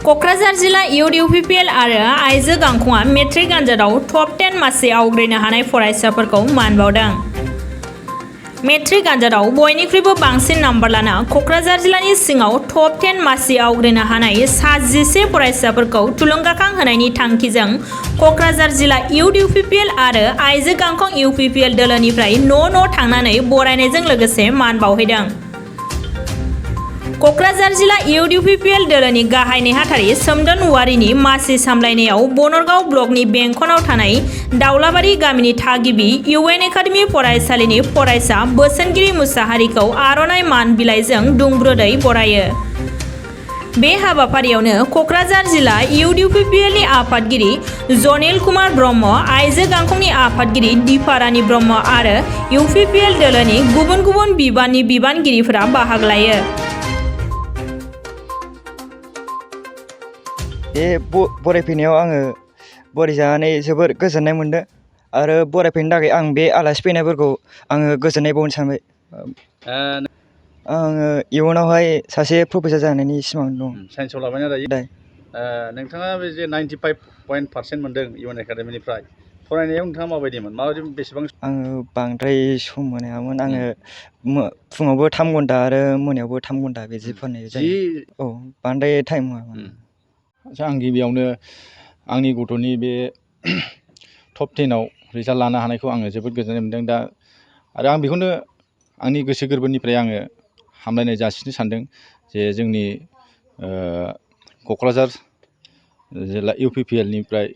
क'क्राझार जिल्ला इउपिपिएल आरो आइजो गांखंआ मेट्रिक आनजादाव टप 10 मासि आवग्रिनो हानाय फरायसाफोरखौ मान बावदों। मेट्रिक आनजादाव बयनिख्रुइबो बांसिन नाम्बार लाना क'क्राझार जिल्लानि सिङाव टप 10 मासि आवग्रिनो हानाय सा 11 फरायसाफोरखौ थुलुंगाखां होनायनि थांखिजों क'क्राझार जिल्ला इउपिपिएल आरो आइजो गांखं इउपिपिएल दोलोनिफ्राय न' थांनानै बरायनायजों लोगोसे मान बावहैदों। क'क्राझार जिल्ला इउपिपिएल दोलोनि गाहाय नेहाथारि सोमदोन औवारिनि मासि सामलायनायाव बनरगाव ब्लकनि बेंखनाव थानाय दाउलाबारि गामिनि थागिबि इउएन एकाडेमि फरायसालिनि फरायसा बोसोनगिरि मुसाहारिखौ आर'नाइ मान बिलाइजों दुंब्रुदै बरायो। बे हाबाफारियावनो क'क्राझार जिल्ला इउपिपिएलनि आफादगिरि जनिल कुमार ब्रह्म, आइजो गांखंनि आफादगिरि दीपारानी ब्रह्म आरो इउपिपिएल दोलोनि गुबुन गुबुन बिबाननि बिबानगिरिफोरा बाहागो लायो। बे बरायफैनायाव आङो बरायजानानै जोबोर गोजोननाय मोनदों आरो बरायफैनो थाखाय आं बे आलासि फैनायफोरखौ आङो गोजोननाय बावनो सानबाय। आङो इयुनावहाय सासे प्रफेसार जानायनि सिमां दं। साइन्सआव लाबायना दायो? नोंथाङा बे जे 95% मोनदों इउएन एकाडेमिनिफ्राय, फरायनायाव नोंथाङा माबायदि बेसेबां? आङो बांद्राय सम मोनामोन। आङो फुङावबो 3 घन्टा आरो मोनायावबो 3 घन्टा बिदि फरायनाय जायो। औ, बांद्राय टाइम होआमोन। आं गिबियावनो आंनि गथ'नि बे टप 10आव रिजाल्ट लानो हानायखौ आङो जोबोद गोजोननाय मोनदों। दा आरो आं बेखौनो आंनि गोसो गोरबोनिफ्राय आङो हामलायनाय जासिनो सानदों जे जोंनि क'क्राझार जिल्ला इउपिपिएलनिफ्राय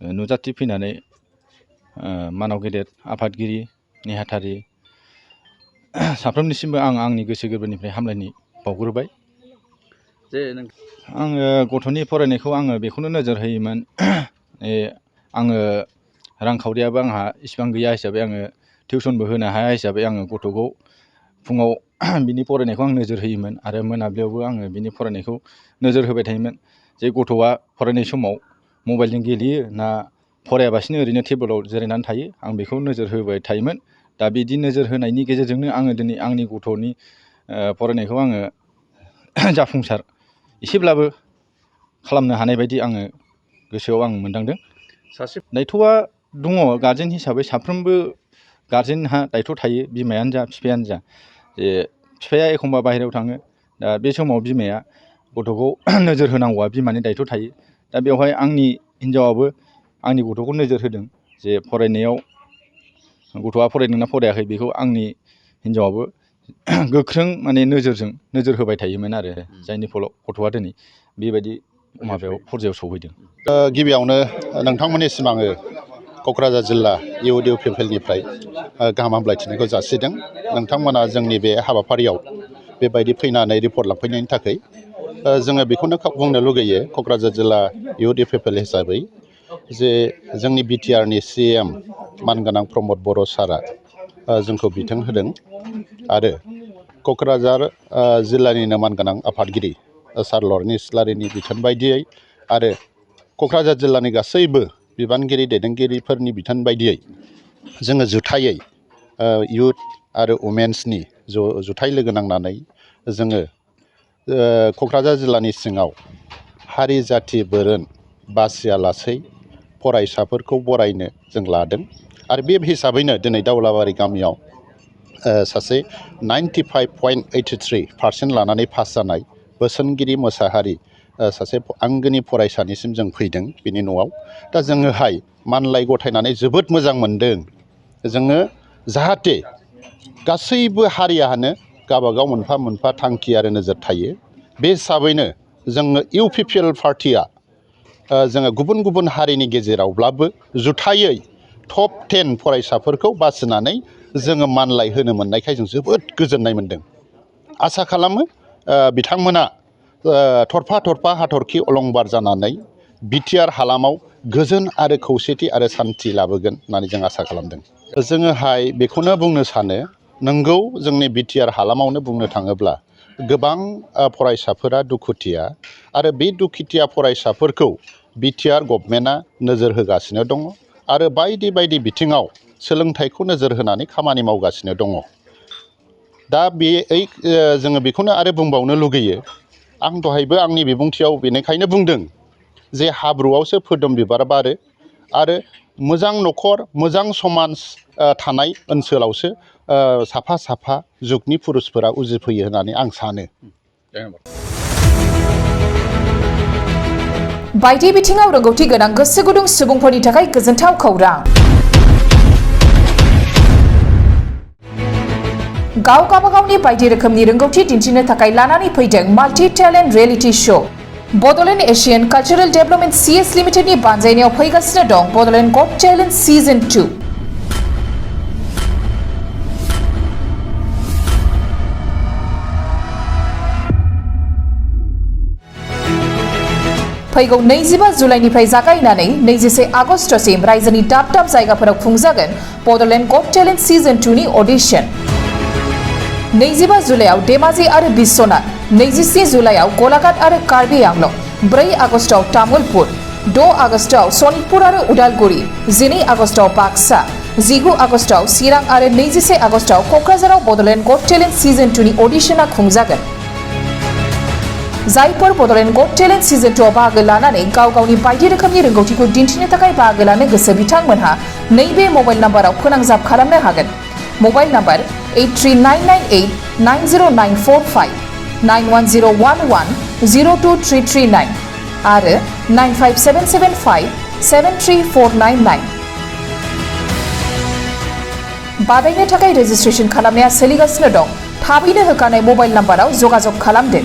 नुजाथि फैनानै मानाव गेदेर आफादगिरि नेहाथारि साफ्रोमनिसिमबो आं आंनि गोसो गोरबोनिफ्राय हामलायनाय बावग्रोबाय। आङो गथ'नि फरायनायखौ आङो बेखौनो नोजोर होयोमोन, आङो रांखावरियाबो आंहा इसिबां गैया हिसाबै आङो टिउसनबो होनो हाया हिसाबै आङो गथ'खौ फुङाव बिनि फरायनायखौ आं नोजोर होयोमोन आरो मोनाबिलियावबो आङो बिनि फरायनायखौ नोजोर होबाय थायोमोन जे गथ'आ फरायनाय समाव मबाइलजों गेलेयो ना फरायाबासिनो ओरैनो टेबोलाव जिरायनानै थायो, आं बेखौ नोजोर होबाय थायोमोन। दा बिदि नोजोर होनायनि गेजेरजोंनो आङो दिनै आंनि गथ'नि फरायनायखौ आङो जाफुंसार एसेब्लाबो खालामनो हानाय बायदि आङो गोसोआव आं मोनदांदों। सासे दायथ'आ दङ गार्जेन हिसाबै, साफ्रोमबो गार्जेनहा दायथ' थायो, बिमायानो जा बिफायानो जा। जे बिफाया एखमबा बाहेरायाव थाङो, दा बे समाव बिमाया गथ'खौ नोजोर होनांगौआ बिमानि दायथ' थायो। दा बेवहाय आंनि हिन्जावाबो आंनि गथ'खौ नोजोर होदों जे फरायनायाव गथ'आ फरायदोंना फरायाखै बेखौ आंनि हिन्जावाबो गोख्रों नोजोर होबाय थायोमोन आरो जायनि फलाव गथ'आ दिनै बेबायदि माबायाव फरजायाव सौहैदों। गिबियावनो नोंथांमोननिसिम आङो क'क्राझार जिल्ला इउपिपिएलनिफ्राय गाहाम हामलायथिनायखौ जासिदों। नोंथांमोना जोंनि बे हाबाफारियाव बेबायदि फैनानै रिपर्ट लांफैनायनि थाखाय जोङो बेखौनो बुंनो लुगैयो क'क्राझार जिल्ला इउपिपिएल हिसाबै जे जोंनि बिटिआरनि CM मानगोनां प्रमद बर' सारा जोंखौ बिथोन होदों आरो क'क्राझार जिल्लानिनो मानगोनां आफादगिरि सार लरनिस इस्लारिनि बिथोन बायदियै आरो क'क्राझार जिल्लानि गासैबो बिबानगिरि दैदेनगिरिफोरनि बिथोन बायदियै जोङो जुथायै इयुथ आरो वुमेन्सनि जुथाय लोगो नांनानै जोङो क'क्राझार जिल्लानि सिङाव हारि जाथि बोरोन बासियालासै फरायसाफोरखौ बरायनो जों लादों आरो बे हिसाबैनो दिनै दाउलाबारि गामियाव सासे 95.83% लानानै पास जानाय बोसोनगिरि मोसाहारि सासे आंगोनि फरायसानिसिम जों फैदों बिनि न'आव। दा जोङोहाय मानलाय गथायनानै जोबोद मोजां मोनदों। जोङो जाहाथे गासैबो हारियानो गावबागाव मोनफा मोनफा थांखि आरो नोजोर थायो, बे हिसाबैनो जोङो इउपिपिएल पार्टिया जोङो गुबुन गुबुन हारिनि गेजेरावब्लाबो जुथायै टप 10 फरायसाफोरखौ बासिनानै जोङो मानलाय होनो मोननायखाय जों जोबोद गोजोननाय मोनदों। आसा खालामो बिथांमोना थरफा थरफा हाथरखि अलंबार जानानै बिटिआर हालामाव गोजोन आरो खौसेथि आरो सान्थि लाबोगोन होननानै जों आसा खालामदों। जोङोहाय बेखौनो बुंनो सानो, नंगौ जोंनि बिटिआर हालामावनो बुंनो थाङोब्ला गोबां फरायसाफोरा दुखुथिया आरो बे दुखुथिया फरायसाफोरखौ बिटिआर गभर्नमेन्टआ नोजोर होगासिनो दङ आरो बायदि बायदि बिथिङाव सोलोंथाइखौ नोजोर होनानै खामानि मावगासिनो दङ। दा जोङो बेखौनो आरो बुंबावनो लुगैयो, आं दहायबो आंनि बिबुंथियाव बेनिखायनो बुंदों जे हाब्रुआवसो फोदोम बिबार बारो आरो मोजां न'खर मोजां समाज थानाय ओनसोलावसो साफा साफा जुगनि पुरुषफोरा उजिफैयो होननानै आं सानो। बायदि बिथिङाव रोंगौथि गोनां गोसो गुदुं सुबुंफोरनि थाखाय गोजोनथाव खौरां। गाव गावबागावनि बायदि रोखोमनि रोंगौथि दिन्थिनो थाखाय लानानै फैदों multi talent reality show. Bodoland Asian cultural development CS लिमिटेडनि बानजायनायाव फैगासिनो दं बड'लेण्ड गट टेलेन्ट सिजन 2। फैगौ 25 जुलाइनिफ्राय जागायनानै 26 आगस्तसिम रायजोनि दाब दाब जायगाफोराव खुंजागोन बड'लेण्ड गट टेलेन्ट सिजन 2 नि अडिशन। 25 जुलाइआव धेमाजि आरो बिश्वनाथ, 27 जुलाइआव गलाघाट आरो कार्बि आंलं, 4 आगस्टआव तामुलपुर, 6 आगस्टआव सनितपुर आरो उदालगुरि, 12 आगस्टआव बाक्सा, 19 आगस्टआव चिरां आरो 21 आगस्टआव क'क्राझाराव बड'लेण्ड गट टेलेन्ट सिजन 2 नि अडिशना खुंजागोन। जायफोर बड'लेण्ड गट टेलेन्ट सिजन 2 आव बाहागो लानानै गाव गावनि बायदि रोखोमनि रोंगौथिखौ दिन्थिनो थाखाय बाहागो लानो गोसो बिथांमोनहा नैबे मबाइल नाम्बाराव फोनांजाब खालामनो हागोन। मबाइल नाम्बार 8399890945, 9101102339 आरो 9577573499। बादायनो थाखाय रेजिस्ट्रेशन खालामनाया सोलिगासिनो दं। थाबैनो होखानाय मबाइल नाम्बाराव जगाजग खालामदो।